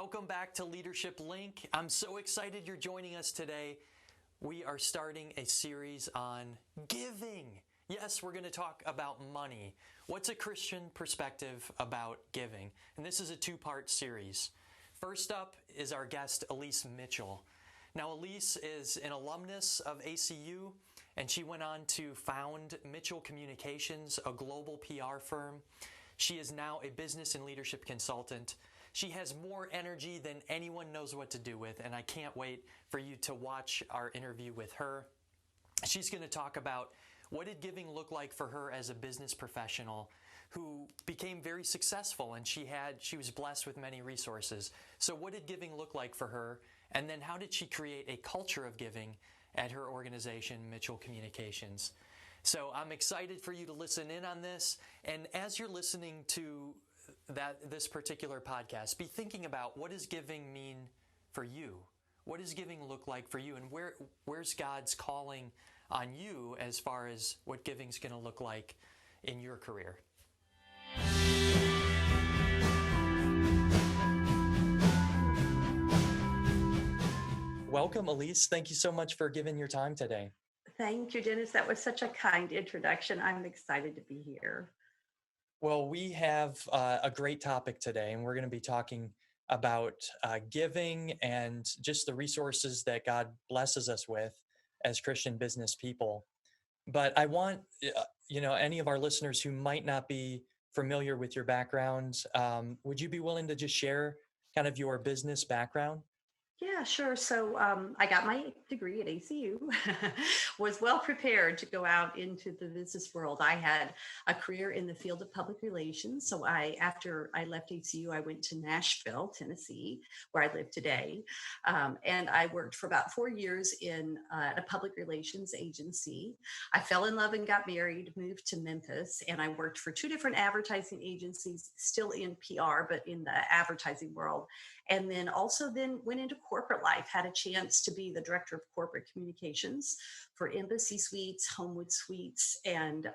Welcome back to Leadership Link. I'm so excited you're joining us today. We are starting a series on giving. Yes, we're going to talk about money. What's a Christian perspective about giving? And this is a two-part series. First up is our guest, Elise Mitchell. Now, Elise is an alumnus of ACU, and she went on to found Mitchell Communications, a global PR firm. She is now a business and leadership consultant. She has more energy than anyone knows what to do with, and I can't wait for you to watch our interview with her. She's going to talk about what did giving look like for her as a business professional who became very successful, and she was blessed with many resources. So what did giving look like for her? And then how did she create a culture of giving at her organization, Mitchell Communications? So I'm excited for you to listen in on this. And as you're listening to this particular podcast, be thinking about, what does giving mean for you? What does giving look like for you? And where's God's calling on you as far as what giving's going to look like in your career? Welcome, Elise. Thank you so much for giving your time today. Thank you, Dennis. That was such a kind introduction. I'm excited to be here. Well, we have a great topic today, and we're going to be talking about giving and just the resources that God blesses us with as Christian business people. But I want, any of our listeners who might not be familiar with your background, would you be willing to just share kind of your business background? Yeah, sure. So I got my degree at ACU, was well prepared to go out into the business world. I had a career in the field of public relations. So after I left ACU, I went to Nashville, Tennessee, where I live today. And I worked for about 4 years in a public relations agency. I fell in love and got married, moved to Memphis, and I worked for 2 different advertising agencies, still in PR, but in the advertising world. And then went into corporate life, had a chance to be the director of corporate communications for Embassy Suites, Homewood Suites, and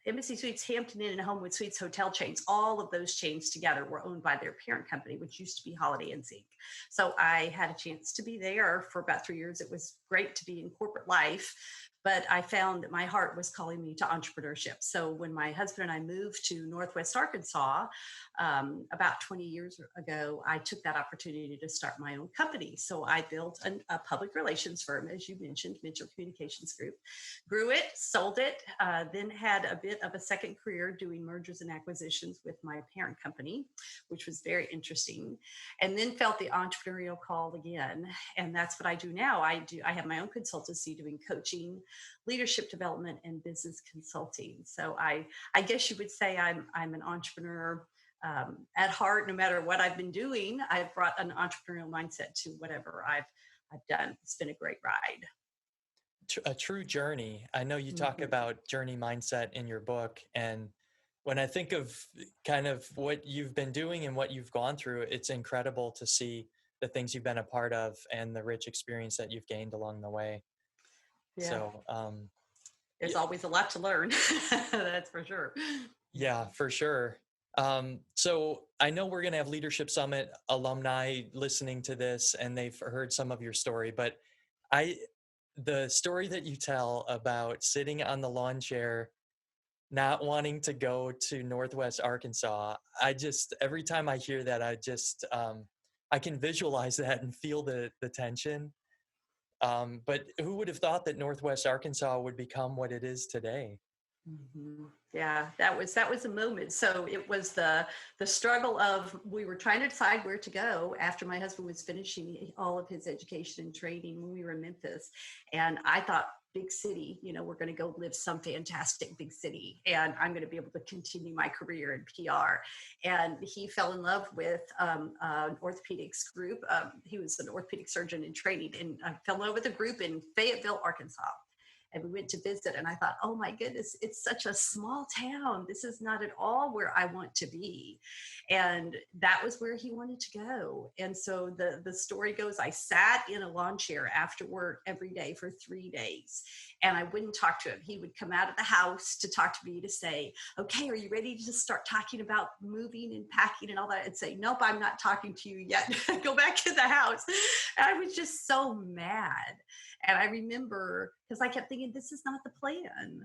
Embassy Suites, Hampton Inn, and Homewood Suites hotel chains. All of those chains together were owned by their parent company, which used to be Holiday Inn Inc. So I had a chance to be there for about 3 years. It was great to be in corporate life, but I found that my heart was calling me to entrepreneurship. So when my husband and I moved to Northwest Arkansas about 20 years ago, I took that opportunity to start my own company. So I built a public relations firm, as you mentioned, Mitchell Communications Group, grew it, sold it, then had a bit of a second career doing mergers and acquisitions with my parent company, which was very interesting, and then felt the entrepreneurial call again. And that's what I do now. I have my own consultancy doing coaching, leadership development, and business consulting. So I guess you would say I'm an entrepreneur at heart. No matter what I've been doing, I've brought an entrepreneurial mindset to whatever I've done. It's been a great ride. A true journey. I know you talk about journey mindset in your book, and when I think of kind of what you've been doing and what you've gone through, it's incredible to see the things you've been a part of and the rich experience that you've gained along the way. Yeah. So there's always a lot to learn. That's for sure. Yeah, for sure. So I know we're going to have Leadership Summit alumni listening to this, and they've heard some of your story, but the story that you tell about sitting on the lawn chair, not wanting to go to Northwest Arkansas, every time I hear that, I can visualize that and feel the tension. But who would have thought that Northwest Arkansas would become what it is today? Mm-hmm. Yeah, that was a moment. So it was the struggle of, we were trying to decide where to go after my husband was finishing all of his education and training when we were in Memphis. And I thought, big city, we're going to go live some fantastic big city, and I'm going to be able to continue my career in PR. And he fell in love with an orthopedics group. He was an orthopedic surgeon in training, and fell in love with a group in Fayetteville, Arkansas. and we went to visit, and I thought, oh my goodness, it's such a small town. This is not at all where I want to be. And that was where he wanted to go. And so the story goes, I sat in a lawn chair after work every day for 3 days, and I wouldn't talk to him. He would come out of the house to talk to me to say, okay, are you ready to just start talking about moving and packing and all that? And say, nope, I'm not talking to you yet. Go back in the house. And I was just so mad. And I remember, because I kept thinking, this is not the plan.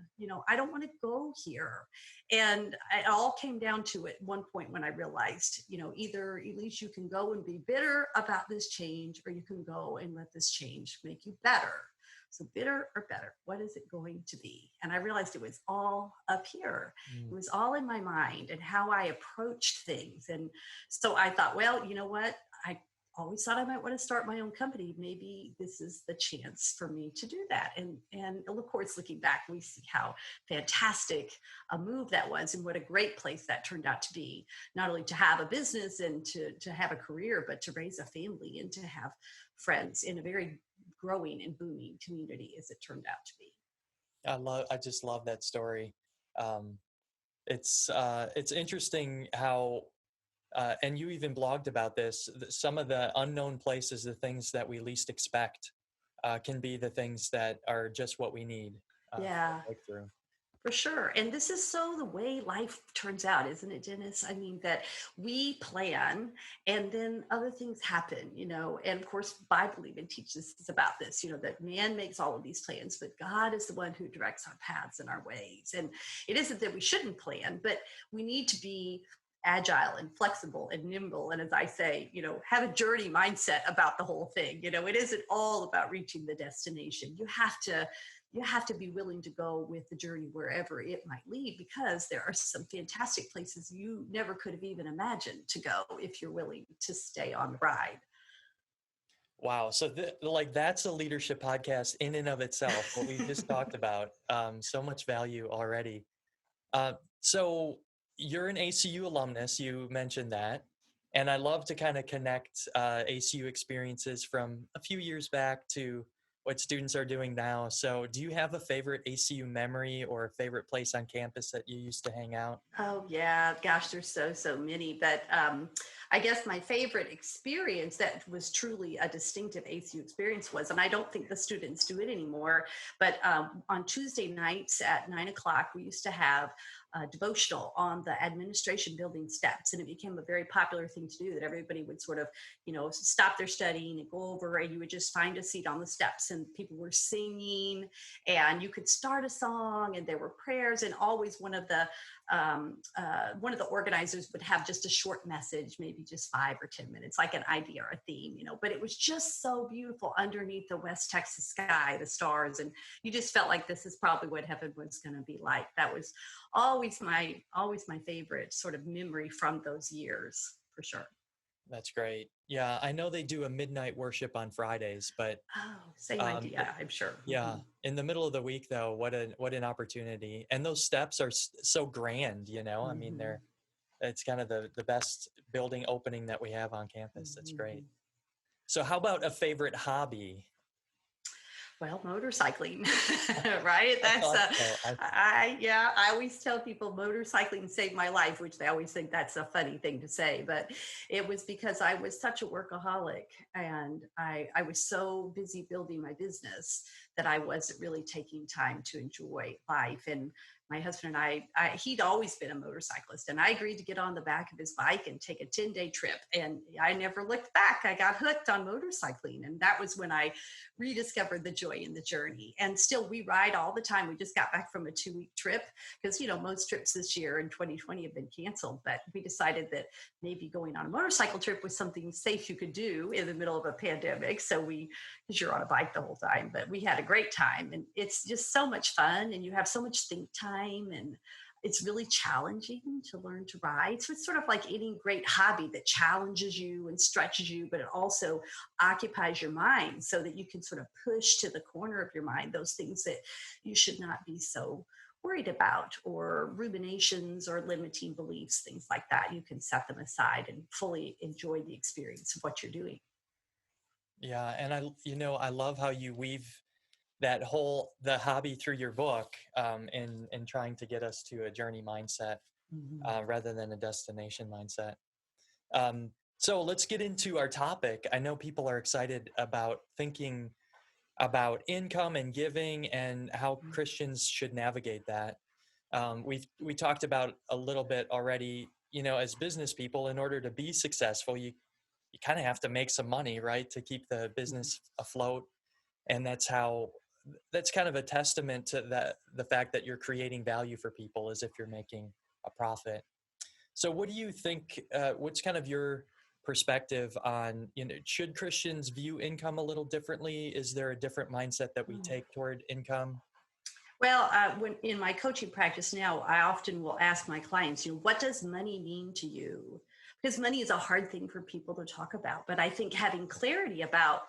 I don't want to go here. And it all came down to at one point when I realized, either Elise, you can go and be bitter about this change, or you can go and let this change make you better. So bitter or better, what is it going to be? And I realized it was all up here. It was all in my mind and how I approached things. And so I thought, well, you know what? I always thought I might want to start my own company. Maybe this is the chance for me to do that. And of course, looking back, we see how fantastic a move that was and what a great place that turned out to be, not only to have a business and to have a career, but to raise a family and to have friends in a very growing and booming community, as it turned out to be. I just love that story. It's interesting how, and you even blogged about this, some of the unknown places, the things that we least expect, can be the things that are just what we need. Yeah. To break through. For sure. And this is so the way life turns out, isn't it, Dennis? I mean, that we plan and then other things happen, and of course, Bible even teaches us about this, that man makes all of these plans, but God is the one who directs our paths and our ways. And it isn't that we shouldn't plan, but we need to be agile and flexible and nimble. And as I say, have a journey mindset about the whole thing. It isn't all about reaching the destination. You have to be willing to go with the journey wherever it might lead, because there are some fantastic places you never could have even imagined to go if you're willing to stay on the ride. Wow. So that's a leadership podcast in and of itself, what we just talked about. So much value already. So you're an ACU alumnus, you mentioned that. And I love to kind of connect ACU experiences from a few years back to what students are doing now. So do you have a favorite ACU memory or a favorite place on campus that you used to hang out? Oh yeah, gosh, there's so many. But I guess my favorite experience that was truly a distinctive ACU experience was, and I don't think the students do it anymore, but on Tuesday nights at 9:00, we used to have devotional on the administration building steps. And it became a very popular thing to do, that everybody would sort of, stop their studying and go over, and you would just find a seat on the steps, and people were singing, and you could start a song, and there were prayers, and always one of the organizers would have just a short message, maybe just 5 or 10 minutes, like an idea or a theme, but it was just so beautiful underneath the West Texas sky, the stars. And you just felt like this is probably what heaven was going to be like. That was always my favorite sort of memory from those years, for sure. That's great. Yeah, I know they do a midnight worship on Fridays, but same idea, I'm sure. Yeah, in the middle of the week, though, what an opportunity! And those steps are so grand, I mean, it's kind of the best building opening that we have on campus. That's great. So, how about a favorite hobby? Well, motorcycling, right? I always tell people motorcycling saved my life, which they always think that's a funny thing to say, but it was because I was such a workaholic, and I was so busy building my business that I wasn't really taking time to enjoy life. And my husband and I, he'd always been a motorcyclist, and I agreed to get on the back of his bike and take a 10-day trip. And I never looked back. I got hooked on motorcycling. And that was when I rediscovered the joy in the journey. And still, we ride all the time. We just got back from a 2-week trip because, most trips this year in 2020 have been canceled. But we decided that maybe going on a motorcycle trip was something safe you could do in the middle of a pandemic. So because you're on a bike the whole time, but we had a great time. And it's just so much fun. And you have so much think time. And it's really challenging to learn to ride. So it's sort of like any great hobby that challenges you and stretches you, but it also occupies your mind so that you can sort of push to the corner of your mind those things that you should not be so worried about, or ruminations or limiting beliefs, things like that. You can set them aside and fully enjoy the experience of what you're doing. Yeah, and I love how you weave the hobby through your book, in trying to get us to a journey mindset, Mhm. rather than a destination mindset. Um, so let's get into our topic. I know people are excited about thinking about income and giving and how Christians should navigate that. We talked about a little bit already. As business people, in order to be successful, you kind of have to make some money, right, to keep the Mhm. business afloat. And that's kind of a testament to the fact that you're creating value for people, as if you're making a profit. So what do you think, what's kind of your perspective on, should Christians view income a little differently? Is there a different mindset that we take toward income? Well, when in my coaching practice now, I often will ask my clients, what does money mean to you? Because money is a hard thing for people to talk about. But I think having clarity about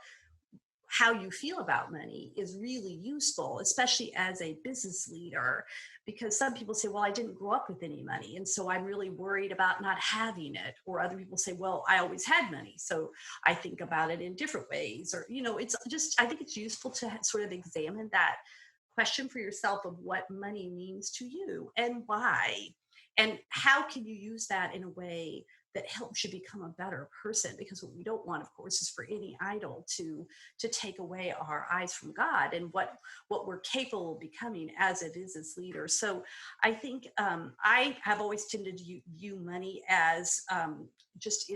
how you feel about money is really useful, especially as a business leader, because some people say, well, I didn't grow up with any money, and so I'm really worried about not having it. Or other people say, well, I always had money, so I think about it in different ways. Or, it's just, I think it's useful to sort of examine that question for yourself of what money means to you and why. And how can you use that in a way that helps you become a better person? Because what we don't want, of course, is for any idol to take away our eyes from God and what we're capable of becoming as a business leader. So I think I have always tended to view money as just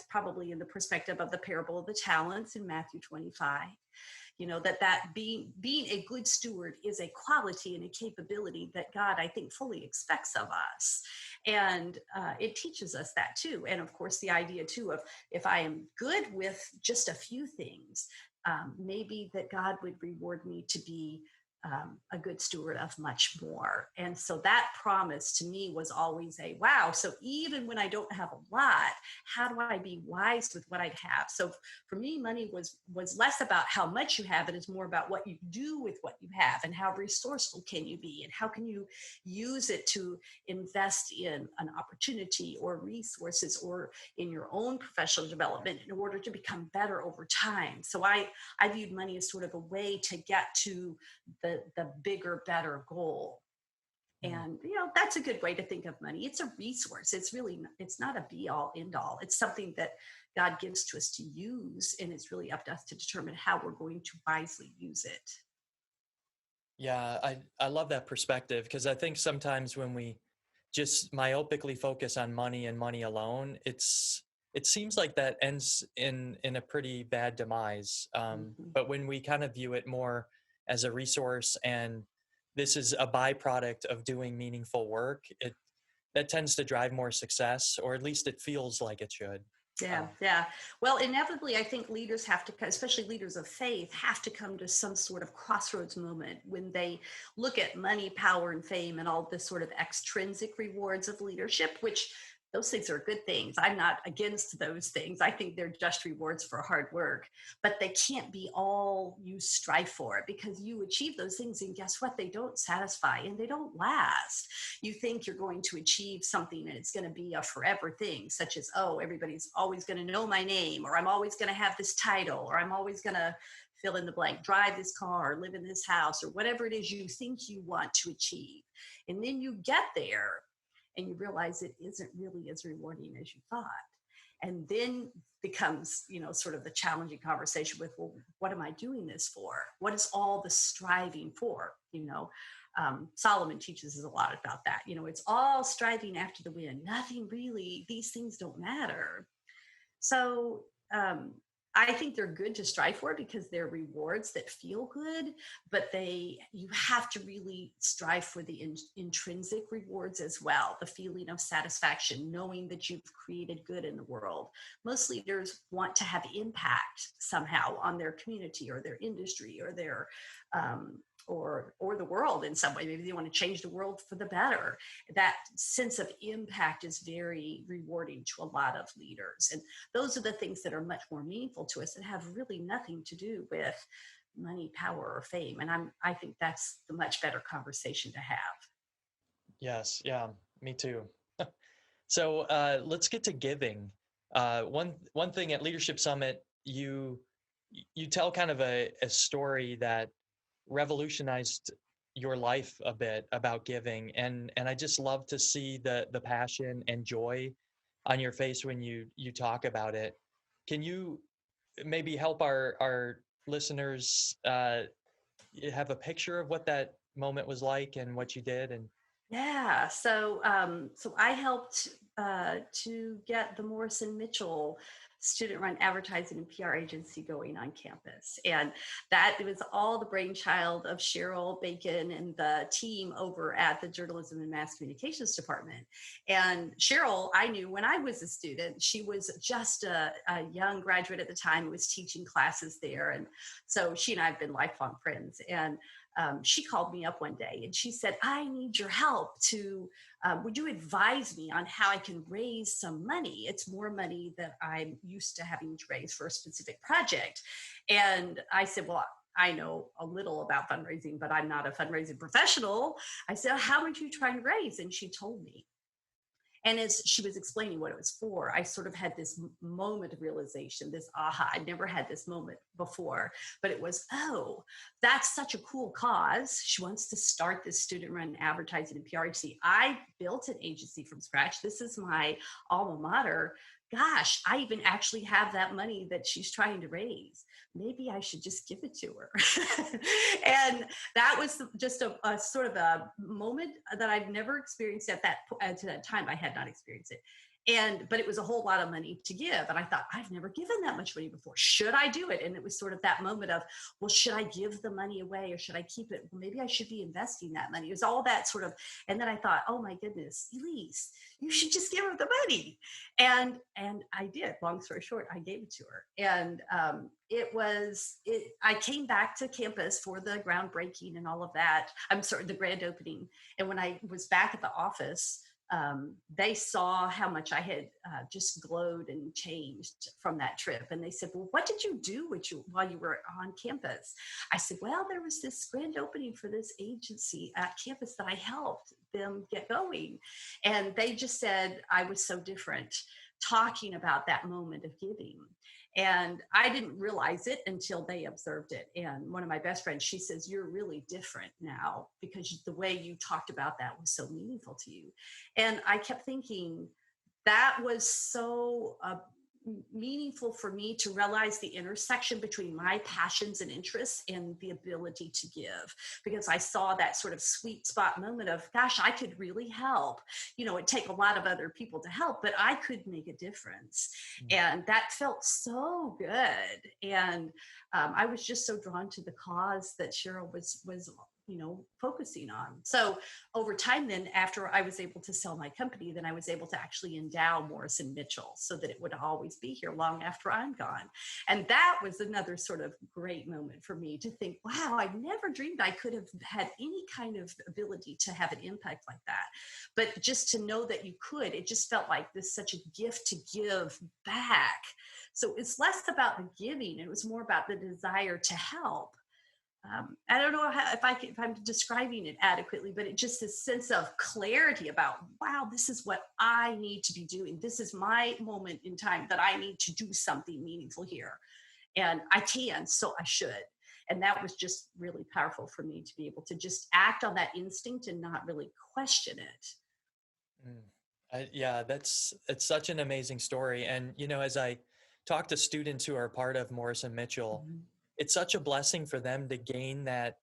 probably in the perspective of the parable of the talents in Matthew 25. That being a good steward is a quality and a capability that God, I think, fully expects of us. And it teaches us that too. And of course, the idea too of, if I am good with just a few things, maybe that God would reward me to be a good steward of much more. And so that promise to me was always a wow. So even when I don't have a lot, how do I be wise with what I have? So for me, money was less about how much you have, and it's more about what you do with what you have, and how resourceful can you be, and how can you use it to invest in an opportunity or resources or in your own professional development in order to become better over time. So I viewed money as sort of a way to get to the bigger, better goal. Mm. And that's a good way to think of money. It's a resource. It's not a be all end all. It's something that God gives to us to use, and it's really up to us to determine how we're going to wisely use it. Yeah, I love that perspective, because I think sometimes when we just myopically focus on money and money alone, it seems like that ends in a pretty bad demise. Mhm. But when we kind of view it more as a resource, and this is a byproduct of doing meaningful work, that tends to drive more success, or at least it feels like it should. Yeah, Um, yeah. Well, inevitably, I think leaders have to, especially leaders of faith, have to come to some sort of crossroads moment when they look at money, power, and fame and all the sort of extrinsic rewards of leadership, which those things are good things. I'm not against those things. I think they're just rewards for hard work, but they can't be all you strive for, because you achieve those things, and guess what? They don't satisfy and they don't last. You think you're going to achieve something and it's going to be a forever thing, such as, oh, everybody's always going to know my name, or I'm always going to have this title, or I'm always going to fill in the blank, drive this car, live in this house, or whatever it is you think you want to achieve. And then you get there and you realize it isn't really as rewarding as you thought. And then becomes, sort of the challenging conversation with, well, what am I doing this for? What is all the striving for? Solomon teaches us a lot about that. It's all striving after the wind. Nothing really, these things don't matter. So I think they're good to strive for because they're rewards that feel good, but you have to really strive for the intrinsic rewards as well. The feeling of satisfaction, knowing that you've created good in the world. Most leaders want to have impact somehow on their community or their industry or their or the world in some way. Maybe they want to change the world for the better. That sense of impact is very rewarding to a lot of leaders. And those are the things that are much more meaningful to us and have really nothing to do with money, power, or fame. And I think that's the much better conversation to have. yes, yeah, me too. So let's get to giving. One thing at Leadership Summit, you tell kind of a story that revolutionized your life a bit about giving, and I just love to see the passion and joy on your face when you talk about it. Can you maybe help our listeners have a picture of what that moment was like and what you did? And Yeah. So I helped to get the Morrison Mitchell student-run advertising and PR agency going on campus, and that it was all the brainchild of Cheryl Bacon and the team over at the Journalism and Mass Communications Department. And Cheryl, I knew when I was a student. She was just a young graduate at the time, was teaching classes there, and so she and I have been lifelong friends. And she called me up one day and she said, I need your help to, would you advise me on how I can raise some money? It's more money that I'm used to having to raise for a specific project. And I said, well, I know a little about fundraising, but I'm not a fundraising professional. I said, how much are you trying to raise? And she told me. And as she was explaining what it was for, I sort of had this moment of realization, this aha. I'd never had this moment before, but it was, oh, that's such a cool cause. She wants to start this student-run advertising and PR agency. I built an agency from scratch. This is my alma mater. Gosh, I even actually have that money that she's trying to raise. Maybe I should just give it to her. And that was just a sort of a moment that I've never experienced at to that time. I had not experienced it. But it was a whole lot of money to give. And I thought, I've never given that much money before. Should I do it? And it was sort of that moment of, well, should I give the money away or should I keep it? Well, maybe I should be investing that money. It was all that sort of, and then I thought, oh my goodness, Elise, you should just give her the money. And I did. Long story short, I gave it to her. And I came back to campus for the groundbreaking and all of that. I'm sorry, the grand opening. And when I was back at the office, they saw how much I had just glowed and changed from that trip. And they said, well, what did you do while you were on campus? I said, well, there was this grand opening for this agency at campus that I helped them get going. And they just said I was so different talking about that moment of giving. And I didn't realize it until they observed it. And one of my best friends, she says, you're really different now because the way you talked about that was so meaningful to you. And I kept thinking that was so meaningful for me to realize the intersection between my passions and interests and the ability to give, because I saw that sort of sweet spot moment of, gosh, I could really help. It'd take a lot of other people to help, but I could make a difference. And that felt so good. And I was just so drawn to the cause that Cheryl was focusing on. So over time, then after I was able to sell my company, then I was able to actually endow Morrison Mitchell so that it would always be here long after I'm gone. And that was another sort of great moment for me to think, wow, I never dreamed I could have had any kind of ability to have an impact like that. But just to know that you could, it just felt like this such a gift to give back. So it's less about the giving. It was more about the desire to help. I don't know if I'm describing it adequately, but it just this sense of clarity about, wow, this is what I need to be doing. This is my moment in time that I need to do something meaningful here. And I can, so I should. And that was just really powerful for me to be able to just act on that instinct and not really question it. It's such an amazing story. And, as I talk to students who are part of Morrison Mitchell, mm-hmm. It's such a blessing for them to gain that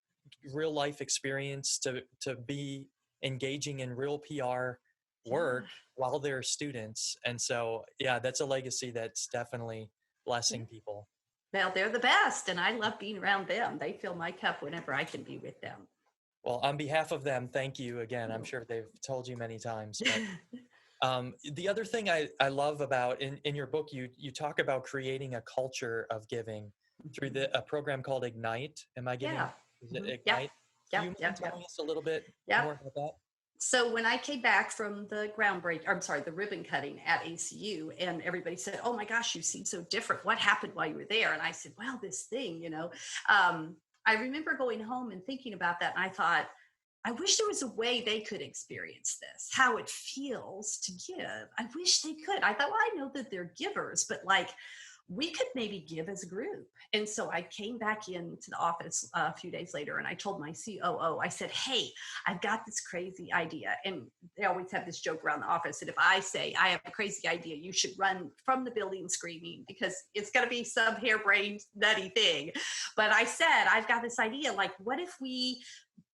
real life experience, to be engaging in real PR work while they're students. And so, that's a legacy that's definitely blessing people. Well, they're the best, and I love being around them. They fill my cup whenever I can be with them. Well, on behalf of them, thank you again. I'm sure they've told you many times. But the other thing I love about in your book, you talk about creating a culture of giving through a program called Ignite. Am I getting? Is it Ignite? Yeah. Can you tell us a little bit more about that? So when I came back from the the ribbon cutting at ACU, and everybody said, "Oh my gosh, you seem so different. What happened while you were there?" And I said, "Well, this thing, I remember going home and thinking about that, and I thought, I wish there was a way they could experience this, how it feels to give. I wish they could. I thought, well, I know that they're givers, but we could maybe give as a group. And so I came back into the office a few days later and I told my COO, I said, hey, I've got this crazy idea. And they always have this joke around the office that if I say I have a crazy idea, you should run from the building screaming because it's going to be some harebrained, nutty thing. But I said, I've got this idea, like, what if we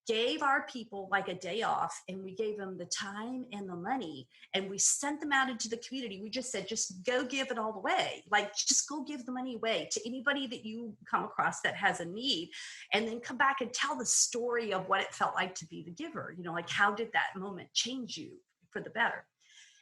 gave our people like a day off and we gave them the time and the money and we sent them out into the community. We just said, just go give it all away. Like, just go give the money away to anybody that you come across that has a need, and then come back and tell the story of what it felt like to be the giver. You know, like, how did that moment change you for the better?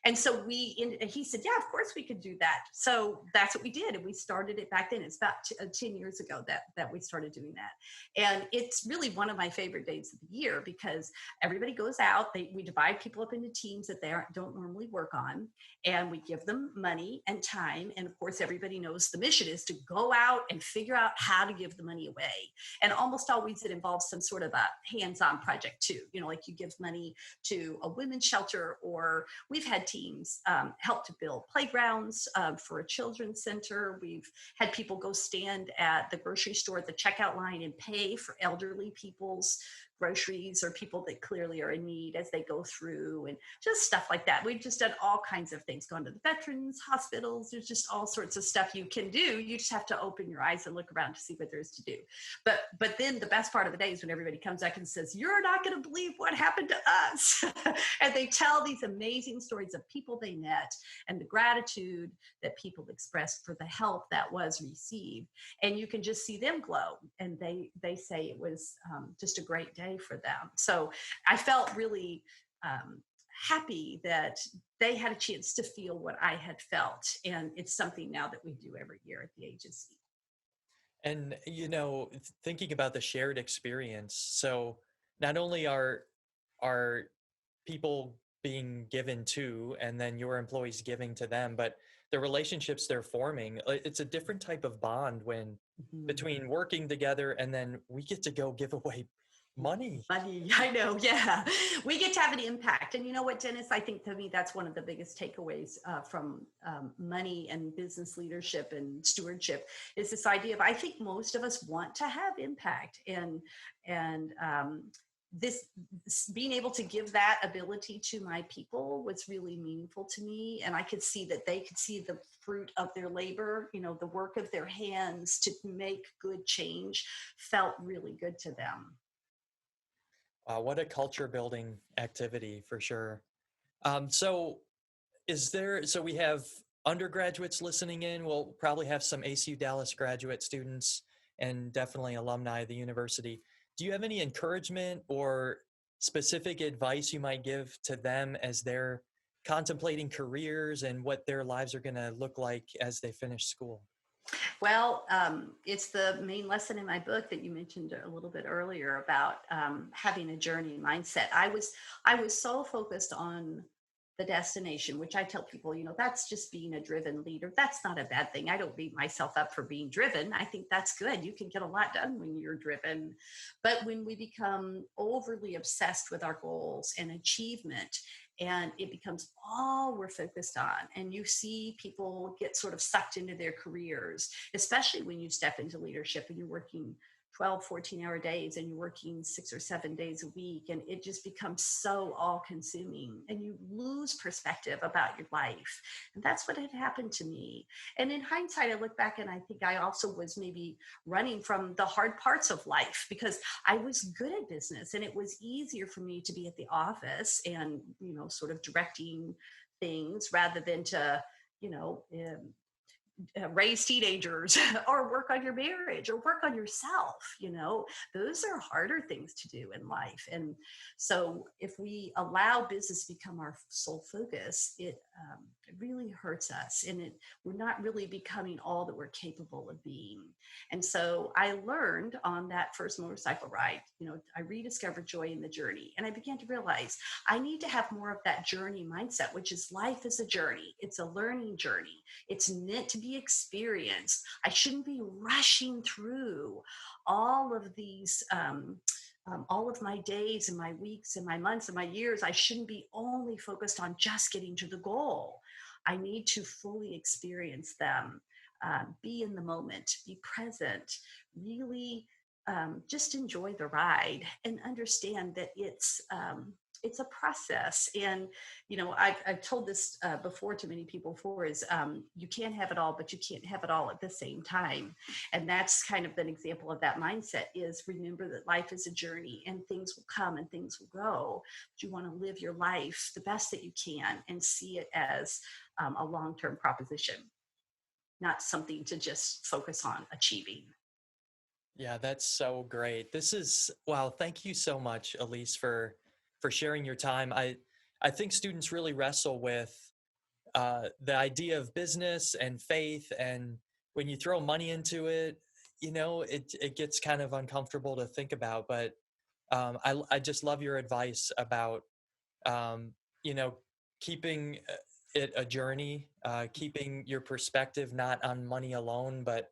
And so he said, yeah, of course we could do that. So that's what we did. And we started it back then. It's about 10 years ago that we started doing that. And it's really one of my favorite days of the year because everybody goes out. We divide people up into teams that they don't normally work on. And we give them money and time. And of course, everybody knows the mission is to go out and figure out how to give the money away. And almost always it involves some sort of a hands-on project too. You know, like you give money to a women's shelter, or we've had teams help to build playgrounds for a children's center. We've had people go stand at the grocery store at the checkout line and pay for elderly people's groceries or people that clearly are in need as they go through, and just stuff like that. We've just done all kinds of things, gone to the veterans hospitals. There's just all sorts of stuff you can do. You just have to open your eyes and look around to see what there is to do. But then the best part of the day is when everybody comes back and says, you're not going to believe what happened to us. And they tell these amazing stories of people they met and the gratitude that people expressed for the help that was received. And you can just see them glow. And they say it was just a great day for them. So I felt really happy that they had a chance to feel what I had felt. And it's something now that we do every year at the agency. And, you know, thinking about the shared experience, so not only are people being given to, and then your employees giving to them, but the relationships they're forming, it's a different type of bond when between working together, and then we get to go give away money. I know. Yeah. We get to have an impact. And you know what, Dennis, I think to me, that's one of the biggest takeaways from money and business leadership and stewardship is this idea of, I think most of us want to have impact, and this being able to give that ability to my people was really meaningful to me. And I could see that they could see the fruit of their labor, you know, the work of their hands to make good change felt really good to them. Wow, what a culture building activity for sure. So we have undergraduates listening in. We'll probably have some ACU Dallas graduate students and definitely alumni of the university. Do you have any encouragement or specific advice you might give to them as they're contemplating careers and what their lives are going to look like as they finish school? Well, it's the main lesson in my book that you mentioned a little bit earlier about having a journey mindset. I was so focused on the destination, which I tell people, you know, that's just being a driven leader. That's not a bad thing. I don't beat myself up for being driven. I think that's good. You can get a lot done when you're driven. But when we become overly obsessed with our goals and achievement, and it becomes all we're focused on, and you see people get sort of sucked into their careers, especially when you step into leadership and you're working 12, 14-hour days and you're working 6 or 7 days a week, and it just becomes so all-consuming and you lose perspective about your life. And that's what had happened to me. And in hindsight, I look back and I think I also was maybe running from the hard parts of life because I was good at business and it was easier for me to be at the office and, you know, sort of directing things rather than to, you know, raise teenagers or work on your marriage or work on yourself. You know, those are harder things to do in life. And so if we allow business to become our sole focus, it really hurts us, and we're not really becoming all that we're capable of being. And so I learned on that first motorcycle ride, you know, I rediscovered joy in the journey, and I began to realize I need to have more of that journey mindset, which is life is a journey. It's a learning journey. It's meant to be experienced. I shouldn't be rushing through all of these, all of my days and my weeks and my months and my years. I shouldn't be only focused on just getting to the goal. I need to fully experience them be in the moment, be present, really just enjoy the ride and understand that it's a process. And I've told this before to many people before, is you can't have it all, but you can't have it all at the same time. And that's kind of an example of that mindset, is remember that life is a journey and things will come and things will go. But you want to live your life the best that you can and see it as a long-term proposition, not something to just focus on achieving. Yeah, that's so great. Wow, thank you so much, Elise, for sharing your time. I think students really wrestle with the idea of business and faith, and when you throw money into it, it gets kind of uncomfortable to think about. But I just love your advice about um, you know keeping it a journey, keeping your perspective not on money alone, but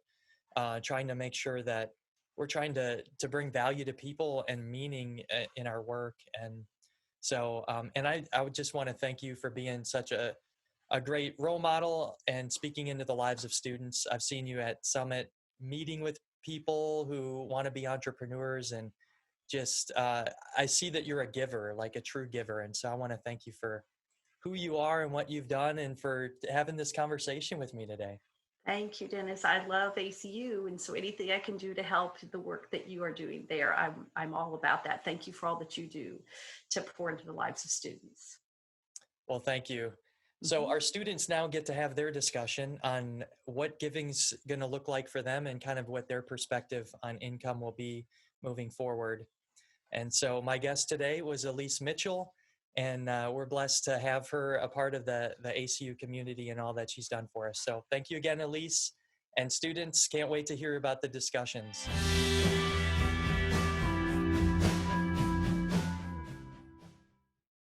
trying to make sure that we're trying to bring value to people and meaning in our work. And so, and I would just want to thank you for being such a great role model and speaking into the lives of students. I've seen you at Summit meeting with people who want to be entrepreneurs, and just I see that you're a giver, like a true giver. And so I want to thank you for who you are and what you've done, and for having this conversation with me today. Thank you, Dennis. I love ACU, and so anything I can do to help the work that you are doing there, I'm all about that. Thank you for all that you do to pour into the lives of students. Well, thank you. So Mhm. our students now get to have their discussion on what giving's going to look like for them, and kind of what their perspective on income will be moving forward. And so my guest today was Elise Mitchell, and we're blessed to have her a part of the ACU community and all that she's done for us. So thank you again, Elise. And students, can't wait to hear about the discussions.